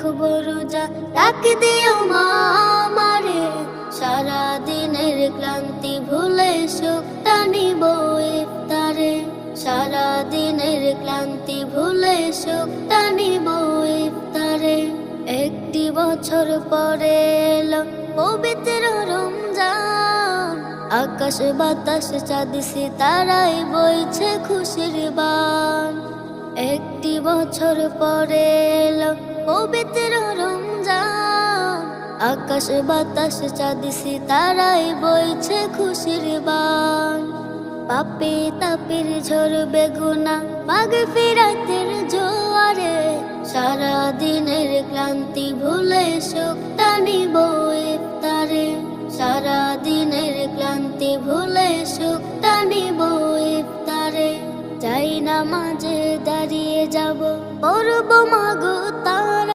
রাখবো রোজা, ডাক দিও মা আমারে, সারা দিনের ক্লান্তি ভুলে সুখটা নিব ইফতারে, সারা দিনের ক্লান্তি ভুলে সুখটা নিব ইফতারে। একটি বছর পরে এলো পবিত্র রমজান, আকাশ বাতাস চাঁদ সিতারায় বইছে খুশির বান। একটি বছর পরে এলো পবিত্র রমজান, আকাশ বাতাস চাঁদ সিতারায় বইছে খুশির বান। পাপে তাপের ঝরবে গুনাহ মাগফিরাতের জোয়ারে, সারা দিনের ক্লান্তি ভুলে সুখটা নিব ইফতারে, সারা দিনের ক্লান্তি ভুলে সুখটা নিব ইফতারে। যাই নামাজে দাঁড়িয়ে যাব, পড়ব মাগো